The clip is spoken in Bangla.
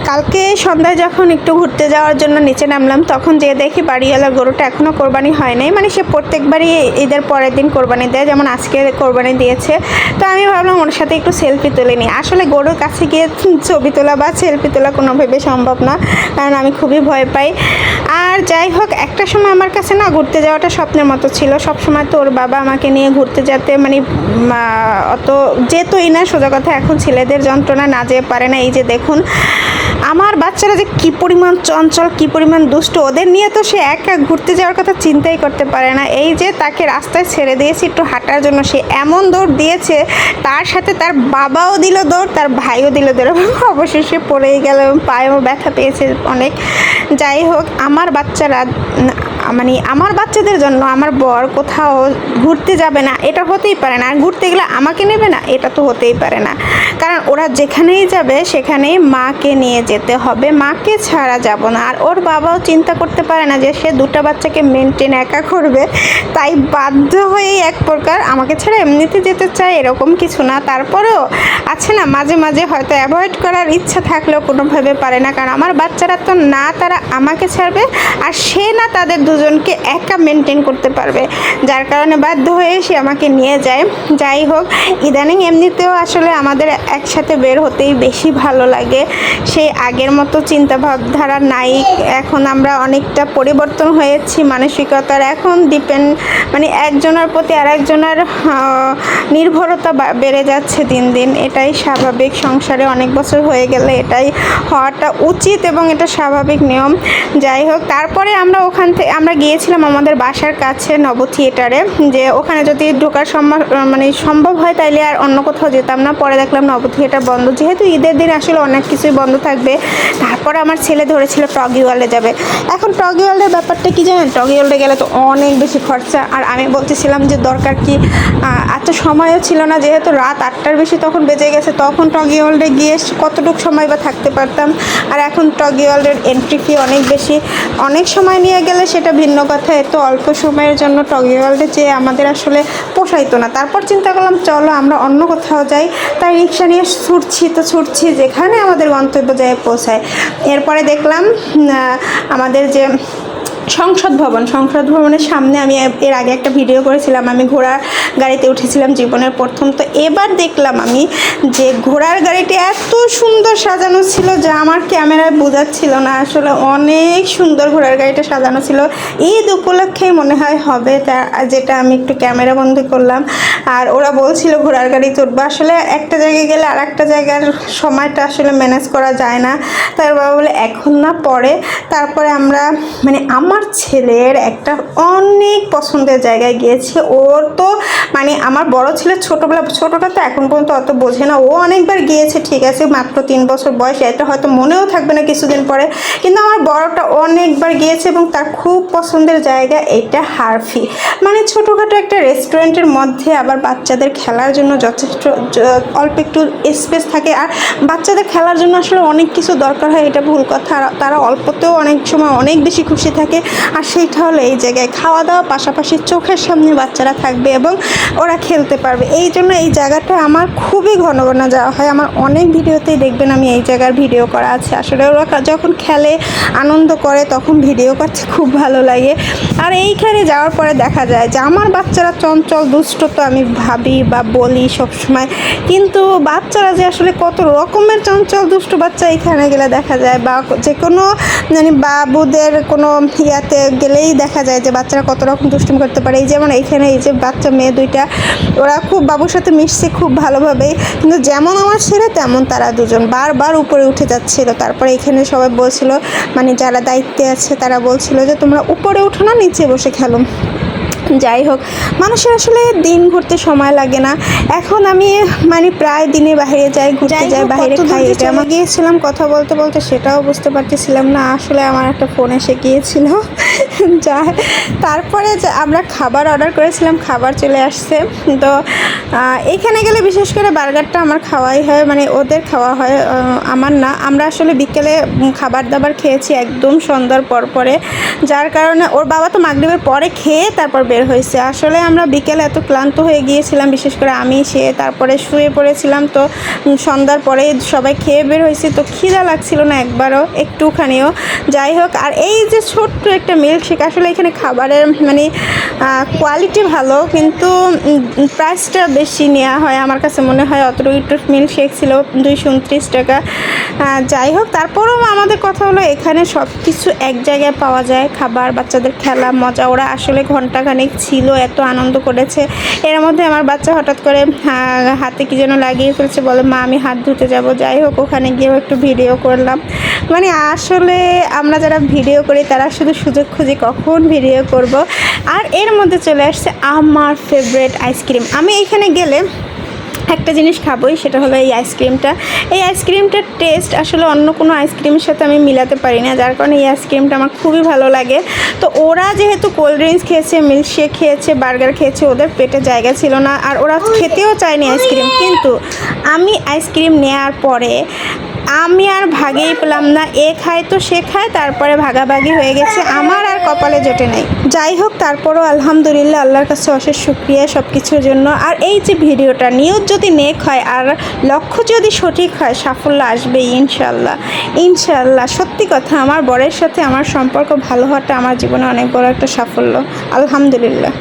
কালকে সন্ধ্যায় যখন একটু ঘুরতে যাওয়ার জন্য নিচে নামলাম, তখন যে দেখি বাড়িওয়ালার গরুটা এখনও কোরবানি হয় নাই। মানে সে প্রত্যেকবারই ঈদের পরের দিন কোরবানি দেয়, যেমন আজকে কোরবানি দিয়েছে। তো আমি ভাবলাম ওর সাথে একটু সেলফি তুলে নিই। আসলে গরুর কাছে গিয়ে ছবি তোলা বা সেলফি তোলা কোনোভাবে সম্ভব না, কারণ আমি খুবই ভয় পাই। আর যাই হোক, একটা সময় আমার কাছে না ঘুরতে যাওয়াটা স্বপ্নের মতো ছিল। সবসময় তো ওর বাবা আমাকে নিয়ে ঘুরতে যেতে মানে অত যেতই না, সোজা কথা। এখন ছেলেদের যন্ত্রণা না যেয়ে পারে না। এই যে দেখুন আমার বাচ্চারা যে কী পরিমাণ চঞ্চল, কী পরিমাণ দুষ্ট, ওদের নিয়ে তো সে একা ঘুরতে যাওয়ার কথা চিন্তাই করতে পারে না। এই যে তাকে রাস্তায় ছেড়ে দিয়েছি একটু হাঁটার জন্য, সে এমন দৌড় দিয়েছে, তার সাথে তার বাবাও দিল দৌড়, তার ভাইও দিল দৌড়, অবশেষে পড়েই গেল এবং পায়েও ব্যথা পেয়েছে অনেক। যাই হোক, আমার বাচ্চারা মানে আমার বাচ্চাদের জন্য আমার বর কোথাও ঘুরতে যাবে না, এটা হতেই পারে না। আর ঘুরতে গেলে আমাকে নেবে না, এটা তো হতেই পারে না। কারণ ওরা যেখানেই যাবে সেখানেই মাকে নিয়ে যেতে হবে, মাকে ছাড়া যাব না। আর ওর বাবাও চিন্তা করতে পারে না যে সে দুটো বাচ্চাকে মেনটেন একা করবে, তাই বাধ্য হয়েই এক প্রকার আমাকে ছাড়া এমনিতে যেতে চায়, এরকম কিছু না। তারপরেও আছে না, মাঝে মাঝে হয়তো অ্যাভয়েড করার ইচ্ছা থাকলেও কোনোভাবে পারে না। কারণ আমার বাচ্চারা তো না তারা আমাকে ছাড়বে, আর সে না তাদের দুজনকে একা মেনটেন করতে পারবে, যার কারণে বাধ্য হয়ে সে আমাকে নিয়ে যায়। যাই হোক, ইদানিং এমনিতেও আসলে আমাদের একসাথে বের হতেই বেশি ভালো লাগে। সেই আগের মতো চিন্তা ভাবধারা নাই। এখন আমরা অনেকটা পরিবর্তন হয়েছি মানসিকতার। এখন মানে একজনের প্রতি আরেকজনের নির্ভরতা বেড়ে যাচ্ছে দিন দিন। এটাই স্বাভাবিক, সংসারে অনেক বছর হয়ে গেলে এটাই হওয়াটা উচিত এবং এটা স্বাভাবিক নিয়ম। যাই হোক, তারপরে আমরা ওখান থেকে আমরা গিয়েছিলাম আমাদের বাসার কাছে নব থিয়েটারে, যে ওখানে যদি ঢোকার সম্ভব হয় তাইলে আর অন্য কোথাও যেতাম না। পরে দেখলাম নব থিয়েটার বন্ধ, যেহেতু ঈদের দিন আসলে অনেক কিছুই বন্ধ থাকবে। তারপরে আমার ছেলে ধরেছিল টগি ওয়ার্ল্ডে যাবে। এখন টগি ওয়ার্ল্ডের ব্যাপারটা কি জানেন, টগি ওয়ার্ল্ডে গেলে তো অনেক বেশি খরচা। আর আমি বলতেছিলাম যে দরকার কি, এত সময়ও ছিল না, যেহেতু রাত 8টার বেশি তখন বেজে গেছে। তখন টগি ওয়ার্ল্ডে গিয়ে কতটুকু সময় বা থাকতে পারতাম। আর এখন টগি ওয়ার্ল্ডের এন্ট্রি ফি অনেক বেশি, অনেক সময় নিয়ে গেলে সেটা ভিন্ন কথা। এত অল্প সময়ের জন্য টগি ওয়ার্ল্ডে যেয়ে আমাদের আসলে পোষাইতো না। তারপর চিন্তা করলাম চলো আমরা অন্য কোথাও যাই। তাই রিক্সা নিয়ে ছুটছি যেখানে আমাদের গন্তব্য যায় পৌঁছায়। এরপরে দেখলাম আমাদের যে সংসদ ভবনের সামনে, আমি এর আগে একটা ভিডিও করেছিলাম, আমি ঘোড়ার গাড়িতে উঠেছিলাম জীবনের প্রথম। তো এবার দেখলাম আমি যে ঘোড়ার গাড়িটি এত সুন্দর সাজানো ছিল যা আমার ক্যামেরায় বোঝাচ্ছিল না। আসলে অনেক সুন্দর ঘোড়ার গাড়িটা সাজানো ছিল। ঈদ উপলক্ষেই মনে হয় হবে, যেটা আমি একটু ক্যামেরা বন্দি করলাম। আর ওরা বলছিল ঘোড়ার গাড়ি তুলবো। আসলে একটা জায়গায় গেলে আর একটা জায়গার সময়টা আসলে ম্যানেজ করা যায় না। তাই বাবা বলে এখন না, পরে। তারপরে আমরা মানে আমার ছেলের একটা অনেক পছন্দের জায়গায় গিয়েছি। ওর তো মানে আমার বড় ছেলের ছোটোটা তো এখন পর্যন্ত অত বোঝে না, ও অনেকবার গিয়েছে, ঠিক আছে, মাত্র 3 বছর বয়স, এটা হয়তো মনেও থাকবে না কিছুদিন পরে। কিন্তু আমার বড়টা অনেকবার গিয়েছে এবং তার খুব পছন্দের জায়গা এটা হারফি। মানে ছোটোখাটো একটা রেস্টুরেন্টের মধ্যে, আবার বাচ্চাদের খেলার জন্য যথেষ্ট অল্প একটু স্পেস থাকে। আর বাচ্চাদের খেলার জন্য আসলে অনেক কিছু দরকার হয়, এটা ভুল কথা। তারা অল্পতেও অনেক সময় অনেক বেশি খুশি থাকে। আর সেইটা হলো এই জায়গায় খাওয়া দাওয়া পাশাপাশি চোখের সামনে বাচ্চারা থাকবে এবং ওরা খেলতে পারবে। এই জন্য এই জায়গাটা আমার খুবই ঘন ঘন যাওয়া হয়। আমার অনেক ভিডিওতেই দেখবেন আমি এই জায়গার ভিডিও করা আছে। আসলে ওরা যখন খেলে আনন্দ করে তখন ভিডিও করতে খুব ভালো লাগে। আর এইখানে যাওয়ার পরে দেখা যায় যে আমার বাচ্চারা চঞ্চল দুষ্ট, তো আমি ভাবি বা বলি সবসময়, কিন্তু বাচ্চারা যে আসলে কত রকমের চঞ্চল দুষ্ট বাচ্চা এখানে গেলে দেখা যায়। বা যে কোনো মানে বাবুদের কোনো ইয়াতে গেলেই দেখা যায় যে বাচ্চারা কত রকম দুষ্টুমি করতে পারে। এই যেমন এইখানে এই যে বাচ্চা মেয়ে দুইটা, ওরা খুব বাবুর সাথে মিশছে খুব ভালোভাবেই, কিন্তু যেমন আমার ছেলে তেমন তারা দুজন বারবার উপরে উঠে যাচ্ছিল। তারপরে এখানে সবাই বলছিল, মানে যারা দায়িত্বে আছে তারা বলছিল যে তোমরা উপরে উঠো না, নিচে বসে খেলো। যাই হোক, মানুষের আসলে দিন ঘুরতে সময় লাগে না। এখন আমি মানে প্রায় দিনে বাইরে যাই, ঘুরতে যাই, বাইরে খাই। এটা আমি গিয়েছিলাম কথা বলতে বলতে সেটাও বুঝতে পারতেছিলাম না। আসলে আমার একটা ফোন এসে গিয়েছিল। তারপরে আমরা খাবার অর্ডার করেছিলাম, খাবার চলে আসছে। তো এখানে গেলে বিশেষ করে বার্গারটা আমার খাওয়াই হয়, মানে ওদের খাওয়া হয়, আমার না। আমরা আসলে বিকেলে খাবার দাবার খেয়েছি একদম সন্ধ্যার পরে, যার কারণে ওর বাবা তো মাগরিবের পরে খেয়ে তারপর বের হয়েছে। আসলে আমরা বিকেলে এত ক্লান্ত হয়ে গিয়েছিলাম, বিশেষ করে আমি, সে, তারপরে শুয়ে পড়েছিলাম। তো সন্ধ্যার পরে সবাই খেয়ে বের হয়েছে, তো খিদা লাগছিল না একবারও, একটুখানিও। যাই হোক, আর এই যে ছোট্ট একটা মিল্কশেক, আসলে এখানে খাবারের মানে কোয়ালিটি ভালো, কিন্তু প্রাইসটা বেশি নেওয়া হয় আমার কাছে মনে হয়। অতটুকু মিল্কশেক ছিল 229 টাকা। যাই হোক, তারপরেও আমাদের কথা হলো এখানে সব কিছু এক জায়গায় পাওয়া যায়, খাবার, বাচ্চাদের খেলা, মজা। ওরা আসলে ঘন্টাখানেক ছিল, এত আনন্দ করেছে। এর মধ্যে আমার বাচ্চা হঠাৎ করে হাতে কি যেন লাগিয়ে ফেলছে, বলে মা আমি হাত ধুতে যাব। যাই হোক, ওখানে গিয়েও একটু ভিডিও করলাম। মানে আসলে আমরা যারা ভিডিও করি তারা শুধু সুযোগ খুঁজি কখন ভিডিও করব। আর এর মধ্যে চলে আসছে আমার ফেভারিট আইসক্রিম। আমি এখানে গেলে একটা জিনিস খাবোই, সেটা হলো এই আইসক্রিমটা। এই আইসক্রিমটার টেস্ট আসলে অন্য কোনো আইসক্রিমের সাথে আমি মিলাতে পারি না, যার কারণে এই আইসক্রিমটা আমার খুবই ভালো লাগে। তো ওরা যেহেতু কোল্ড ড্রিঙ্কস খেয়েছে, মিল্কশেক খেয়েছে, বার্গার খেয়েছে, ওদের পেটে জায়গা ছিল না, আর ওরা খেতেও চায়নি আইসক্রিম। কিন্তু আমি আইসক্রিম নেওয়ার পরে আমি আর ভাগেই পেলাম না, এ খায় তো সে খায়, তারপরে ভাগাভাগি হয়ে গেছে, আমার আর কপালে জোটে নাই। যাই হোক, তারপরও আলহামদুলিল্লাহ, আল্লাহর কাছে অশেষ শুকরিয়া সব কিছুর জন্য। আর এই যে ভিডিওটা, নিয়ত যদি নেক হয় আর লক্ষ্য যদি সঠিক হয়, সাফল্য আসবেই ইনশাল্লাহ। ইনশাল্লাহ, সত্যি কথা, আমার বরের সাথে আমার সম্পর্ক ভালো হওয়াটা আমার জীবনে অনেক বড় একটা সাফল্য, আলহামদুলিল্লাহ।